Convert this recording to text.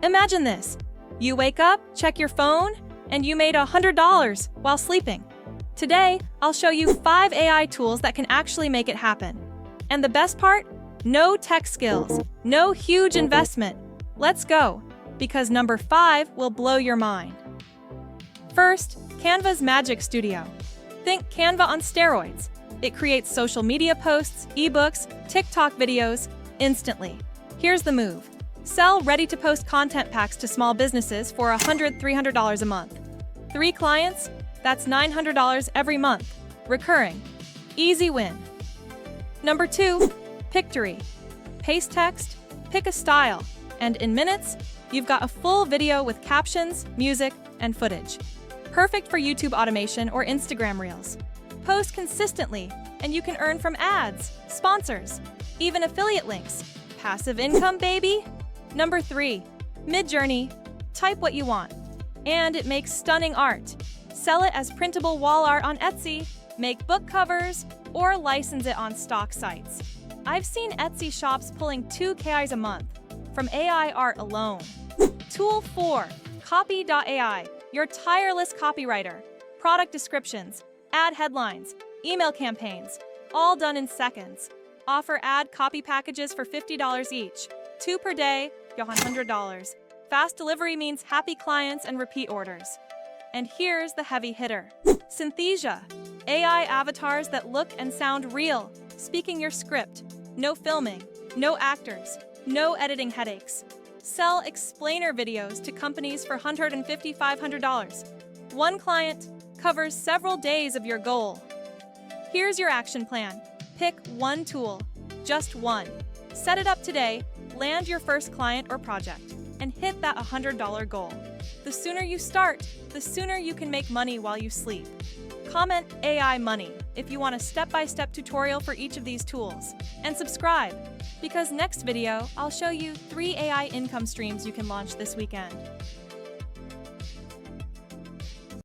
Imagine this. You wake up, check your phone, and you made $100 while sleeping. Today, I'll show you 5 AI tools that can actually make it happen. And the best part? No tech skills, no huge investment. Let's go, because number 5 will blow your mind. First, Canva's Magic Studio. Think Canva on steroids. It creates social media posts, ebooks, TikTok videos instantly. Here's the move. Sell ready-to-post content packs to small businesses for $100–300 a month. 3 clients? That's $900 every month. Recurring. Easy win. Number 2, Pictory. Paste text, pick a style, and in minutes, you've got a full video with captions, music, and footage. Perfect for YouTube automation or Instagram Reels. Post consistently, and you can earn from ads, sponsors, even affiliate links. Passive income, baby! Number 3, Midjourney. Type what you want, and it makes stunning art. Sell it as printable wall art on Etsy, make book covers, or license it on stock sites. I've seen Etsy shops pulling 2 KIs a month from AI art alone. Tool 4, Copy.ai, your tireless copywriter. Product descriptions, ad headlines, email campaigns, all done in seconds. Offer ad copy packages for $50 each. 2 per day, $100. Fast delivery means happy clients and repeat orders. And here's the heavy hitter. Synthesia, AI avatars that look and sound real, speaking your script. No filming, no actors, no editing headaches. Sell explainer videos to companies for $150–500. 1 client covers several days of your goal. Here's your action plan. Pick 1 tool, just 1. Set it up today, land your first client or project, and hit that $100 goal. The sooner you start, the sooner you can make money while you sleep. Comment AI Money if you want a step-by-step tutorial for each of these tools. And subscribe, because next video, I'll show you 3 AI income streams you can launch this weekend.